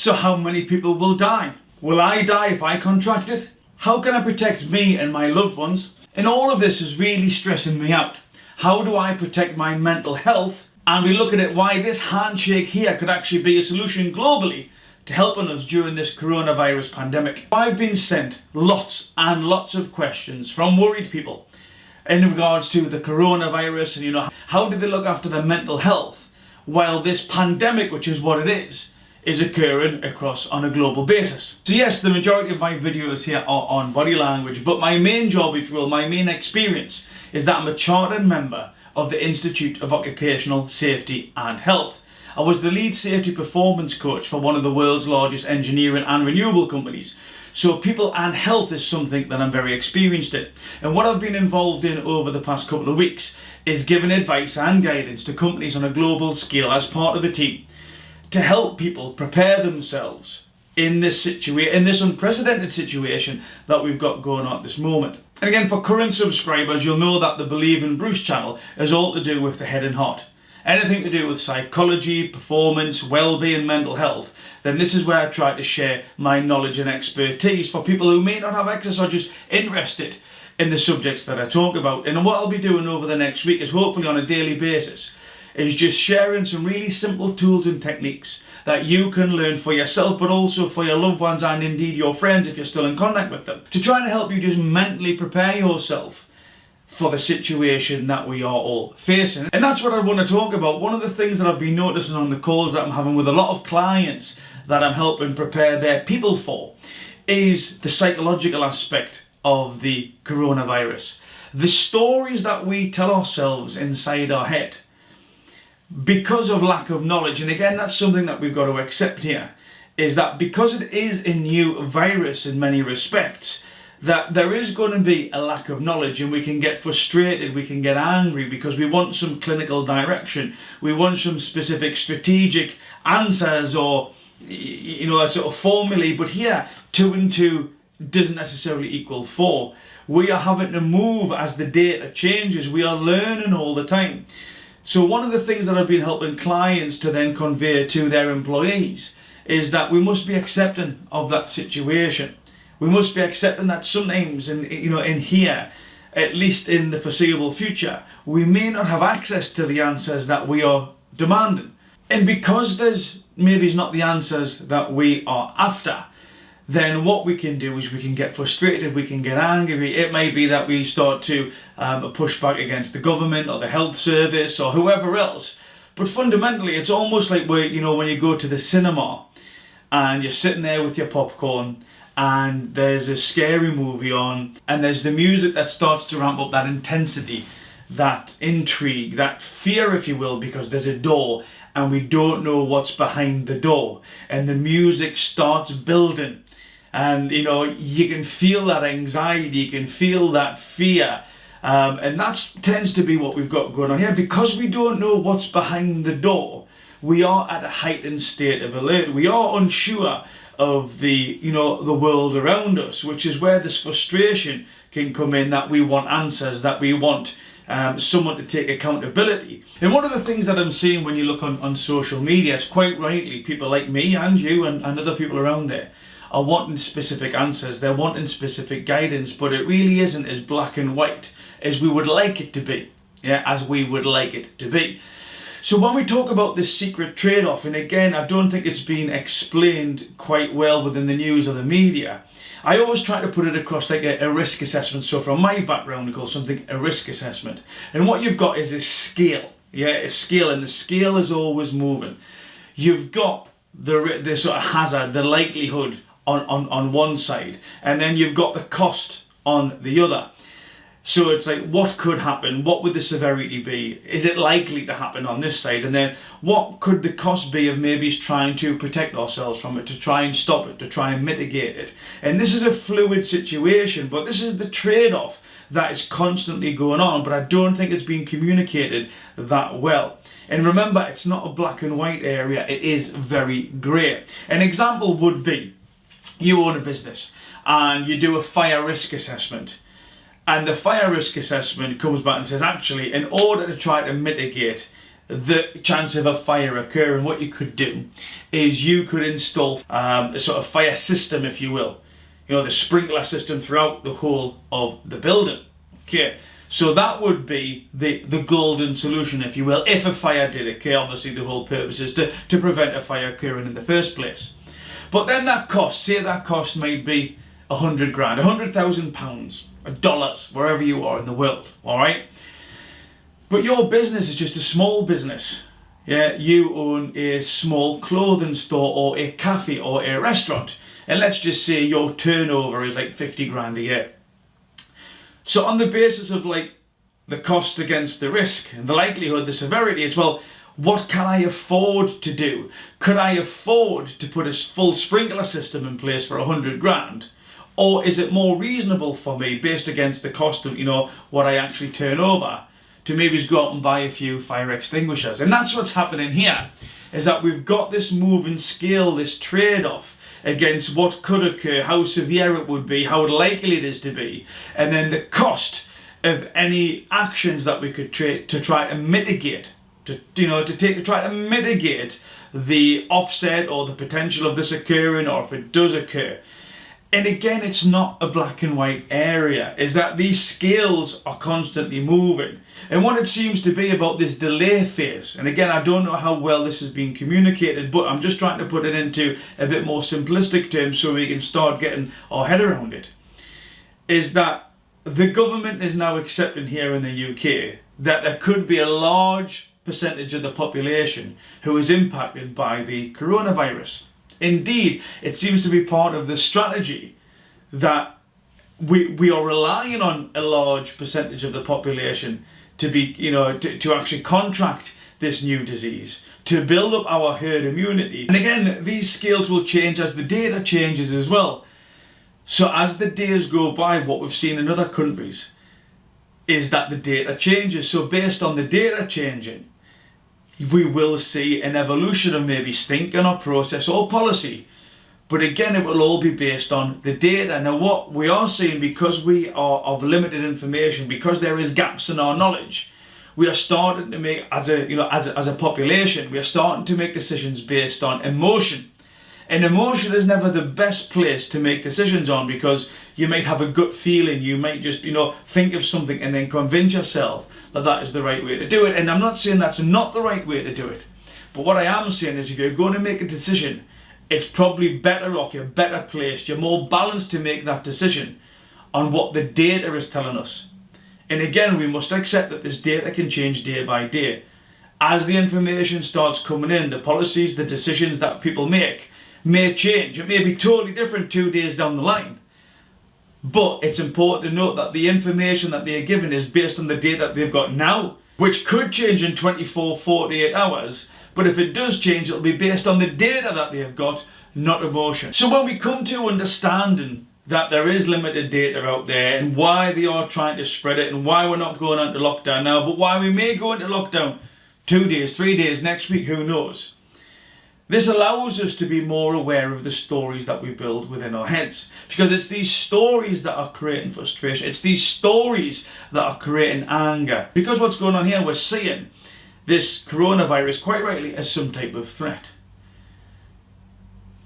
So how many people will die? Will I die if I contract it? How can I protect me and my loved ones? And all of this is really stressing me out. How do I protect my mental health? And we look at it why this handshake here could actually be a solution globally to helping us during this coronavirus pandemic. I've been sent lots and lots of questions from worried people in regards to the coronavirus and how do they look after their mental health while this pandemic, which is what it is occurring across on a global basis. So yes, the majority of my videos here are on body language, but my main job, if you will, my main experience is that I'm a chartered member of the Institute of Occupational Safety and Health. I was the lead safety performance coach for one of the world's largest engineering and renewable companies. So people and health is something that I'm very experienced in. And what I've been involved in over the past couple of weeks is giving advice and guidance to companies on a global scale as part of a team to help people prepare themselves in this unprecedented situation that we've got going on at this moment. And again, for current subscribers, you'll know that the Believingbruce channel is all to do with the head and heart. Anything to do with psychology, performance, well-being, mental health, then this is where I try to share my knowledge and expertise for people who may not have access or just interested in the subjects that I talk about. And what I'll be doing over the next week is hopefully on a daily basis is just sharing some really simple tools and techniques that you can learn for yourself, but also for your loved ones and indeed your friends if you're still in contact with them, to try and help you just mentally prepare yourself for the situation that we are all facing. And that's what I want to talk about. One of the things that I've been noticing on the calls that I'm having with a lot of clients that I'm helping prepare their people for is the psychological aspect of the coronavirus. The stories that we tell ourselves inside our head because of lack of knowledge, and again that's something that we've got to accept here, is that because it is a new virus in many respects, that there is going to be a lack of knowledge, and we can get frustrated, we can get angry because we want some clinical direction, we want some specific strategic answers or a sort of formulae, but here 2 and 2 doesn't necessarily equal 4. We are having to move as the data changes, we are learning all the time. So one of the things that I've been helping clients to then convey to their employees is that we must be accepting of that situation. We must be accepting that sometimes in here, at least in the foreseeable future, we may not have access to the answers that we are demanding. And because there's maybe not the answers that we are after, then what we can do is we can get frustrated, we can get angry. It may be that we start to push back against the government or the health service or whoever else. But fundamentally, it's almost like when you go to the cinema and you're sitting there with your popcorn and there's a scary movie on and there's the music that starts to ramp up that intensity, that intrigue, that fear, if you will, because there's a door and we don't know what's behind the door, and the music starts building. And you can feel that anxiety, you can feel that fear, and that tends to be what we've got going on here. Because we don't know what's behind the door, we are at a heightened state of alert. We are unsure of the world around us, which is where this frustration can come in, that we want answers, that we want someone to take accountability. And one of the things that I'm seeing when you look on social media is, quite rightly, people like me and you and other people around there are wanting specific answers, they're wanting specific guidance, but it really isn't as black and white as we would like it to be. So when we talk about this secret trade-off, and again, I don't think it's been explained quite well within the news or the media, I always try to put it across like a risk assessment. So from my background, we call something a risk assessment. And what you've got is a scale, a scale, and the scale is always moving. You've got the sort of hazard, the likelihood on one side, and then you've got the cost on the other. So it's like, what could happen? What would the severity be? Is it likely to happen on this side? And then what could the cost be of maybe trying to protect ourselves from it, to try and stop it, to try and mitigate it? And this is a fluid situation, but this is the trade-off that is constantly going on, but I don't think it's being communicated that well. And remember, it's not a black and white area, it is very grey. An example would be, you own a business and you do a fire risk assessment. And the fire risk assessment comes back and says, actually, in order to try to mitigate the chance of a fire occurring, what you could do is you could install a sort of fire system, if you will. You know, the sprinkler system throughout the whole of the building. Okay, so that would be the golden solution, if you will, if a fire did occur. Obviously the whole purpose is to prevent a fire occurring in the first place. But then that cost, say that cost might be 100 grand, 100,000 pounds, dollars, wherever you are in the world, all right? But your business is just a small business. Yeah, you own a small clothing store or a cafe or a restaurant. And let's just say your turnover is like 50 grand a year. So on the basis of like the cost against the risk and the likelihood, the severity, it's, well, what can I afford to do? Could I afford to put a full sprinkler system in place for 100 grand? Or is it more reasonable for me, based against the cost of, you know, what I actually turn over, to maybe just go out and buy a few fire extinguishers? And that's what's happening here, is that we've got this moving scale, this trade-off against what could occur, how severe it would be, how likely it is to be, and then the cost of any actions that we could try to mitigate, to try to mitigate the offset or the potential of this occurring, or if it does occur. And again, it's not a black and white area, is that these scales are constantly moving. And what it seems to be about this delay phase, and again, I don't know how well this has been communicated, but I'm just trying to put it into a bit more simplistic terms so we can start getting our head around it, is that the government is now accepting here in the UK that there could be a large percentage of the population who is impacted by the coronavirus. Indeed, it seems to be part of the strategy that we are relying on a large percentage of the population to be, to actually contract this new disease, to build up our herd immunity. And again, these scales will change as the data changes as well. So as the days go by, what we've seen in other countries is that the data changes. So based on the data changing, we will see an evolution of maybe thinking or process or policy. But again, it will all be based on the data. Now what we are seeing, because we are of limited information, because there is gaps in our knowledge, we are starting to make, as a population, we are starting to make decisions based on emotion. And emotion is never the best place to make decisions on, because you might have a gut feeling, you might just, think of something and then convince yourself that that is the right way to do it. And I'm not saying that's not the right way to do it. But what I am saying is, if you're going to make a decision, it's probably better off, you're better placed, you're more balanced to make that decision on what the data is telling us. And again, we must accept that this data can change day by day. As the information starts coming in, the policies, the decisions that people make may change. It may be totally different 2 days down the line. But it's important to note that the information that they're given is based on the data they've got now, which could change in 24, 48 hours. But if it does change, it'll be based on the data that they've got, not emotion. So when we come to understanding that there is limited data out there, and why they are trying to spread it, and why we're not going into lockdown now, but why we may go into lockdown 2 days, 3 days, next week, who knows? This allows us to be more aware of the stories that we build within our heads, because it's these stories that are creating frustration. It's these stories that are creating anger. Because what's going on here, we're seeing this coronavirus quite rightly as some type of threat.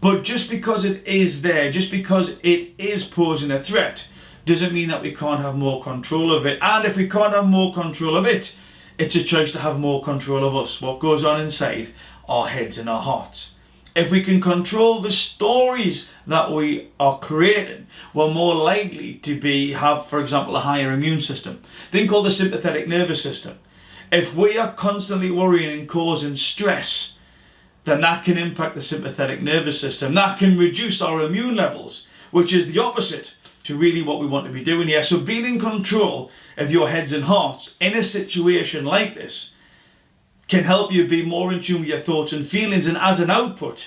But just because it is there, just because it is posing a threat, doesn't mean that we can't have more control of it. And if we can't have more control of it, it's a choice to have more control of us, what goes on inside our heads and our hearts. If we can control the stories that we are creating, we're more likely to have, for example, a higher immune system. Thing called the sympathetic nervous system. If we are constantly worrying and causing stress, then that can impact the sympathetic nervous system. That can reduce our immune levels, which is the opposite to really what we want to be doing here. So being in control of your heads and hearts in a situation like this can help you be more in tune with your thoughts and feelings, and as an output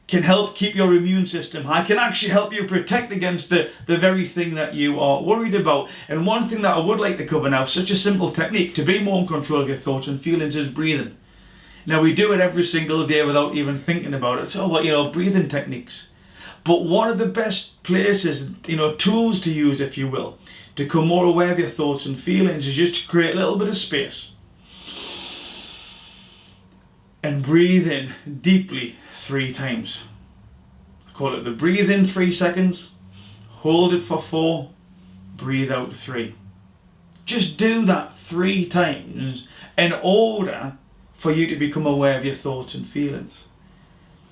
can help keep your immune system high, can actually help you protect against the very thing that you are worried about. And one thing that I would like to cover now, such a simple technique to be more in control of your thoughts and feelings, is breathing. Now we do it every single day without even thinking about it. So breathing techniques. But one of the best places, tools to use, if you will, to become more aware of your thoughts and feelings, is just to create a little bit of space. and breathe in deeply 3 times. I call it the breathe in 3 seconds, hold it for 4, breathe out 3. Just do that 3 times in order for you to become aware of your thoughts and feelings.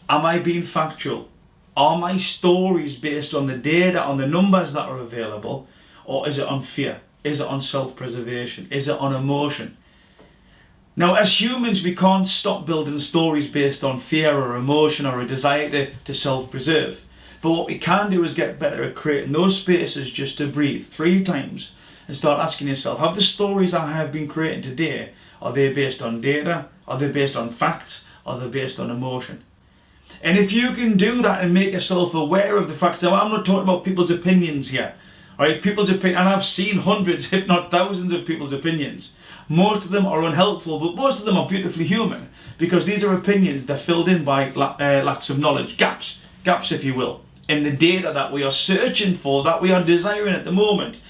Am I being factual? Are my stories based on the data, on the numbers that are available, or is it on fear? Is it on self-preservation? Is it on emotion? Now, as humans, we can't stop building stories based on fear or emotion or a desire to self-preserve. But what we can do is get better at creating those spaces just to breathe 3 times and start asking yourself, have the stories I have been creating today, are they based on data? Are they based on facts? Are they based on emotion? And if you can do that and make yourself aware of the fact that I'm not talking about people's opinions here, right? People's opinion, and I've seen hundreds, if not thousands, of people's opinions. Most of them are unhelpful, but most of them are beautifully human, because these are opinions that are filled in by lacks of knowledge, gaps, if you will, in the data that we are searching for, that we are desiring at the moment,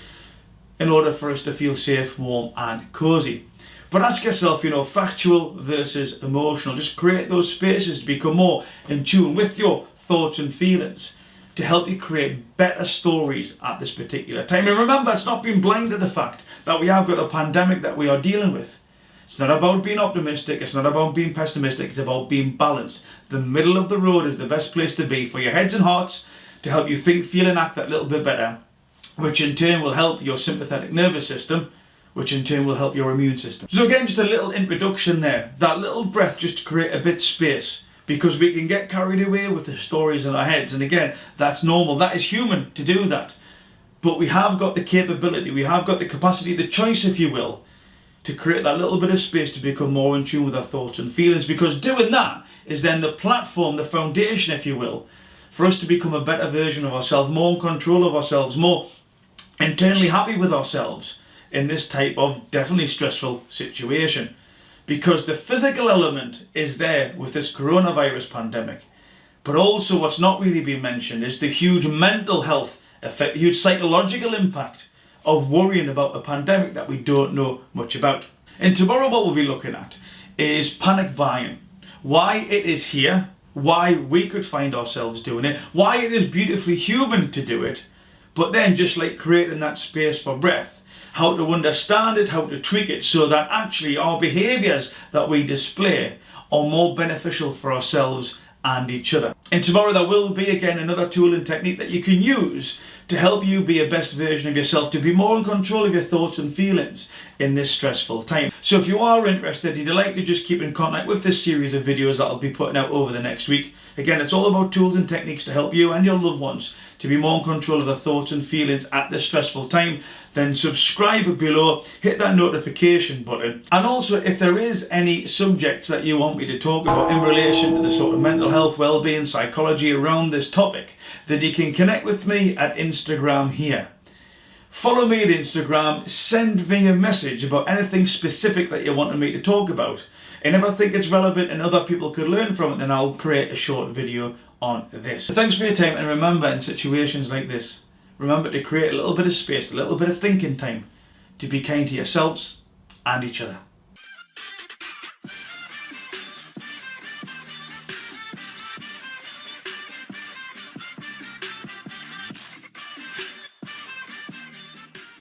in order for us to feel safe, warm, and cozy. But ask yourself, factual versus emotional. Just create those spaces to become more in tune with your thoughts and feelings to help you create better stories at this particular time. And remember, it's not being blind to the fact that we have got a pandemic that we are dealing with. It's not about being optimistic, it's not about being pessimistic, it's about being balanced. The middle of the road is the best place to be for your heads and hearts, to help you think, feel and act that little bit better, which in turn will help your sympathetic nervous system, which in turn will help your immune system. So again, just a little introduction there, that little breath just to create a bit of space, because we can get carried away with the stories in our heads. And again, that's normal, that is human to do that. But we have got the capability, we have got the capacity, the choice, if you will, to create that little bit of space to become more in tune with our thoughts and feelings, because doing that is then the platform, the foundation, if you will, for us to become a better version of ourselves, more in control of ourselves, more internally happy with ourselves in this type of definitely stressful situation. Because the physical element is there with this coronavirus pandemic, but also what's not really been mentioned is the huge mental health effect, the huge psychological impact of worrying about a pandemic that we don't know much about. And tomorrow what we'll be looking at is panic buying, why it is here, why we could find ourselves doing it, why it is beautifully human to do it, but then just like creating that space for breath, how to understand it, how to tweak it so that actually our behaviours that we display are more beneficial for ourselves and each other. And tomorrow there will be again another tool and technique that you can use to help you be a best version of yourself, to be more in control of your thoughts and feelings in this stressful time. So if you are interested, you'd like to just keep in contact with this series of videos that I'll be putting out over the next week. Again, it's all about tools and techniques to help you and your loved ones to be more in control of their thoughts and feelings at this stressful time. Then subscribe below, hit that notification button. And also, if there is any subjects that you want me to talk about in relation to the sort of mental health, well-being, psychology around this topic, then you can connect with me at Instagram here. Follow me at Instagram, send me a message about anything specific that you want me to talk about. And if I think it's relevant and other people could learn from it, then I'll create a short video on this. So thanks for your time, and remember, in situations like this, remember to create a little bit of space, a little bit of thinking time to be kind to yourselves and each other.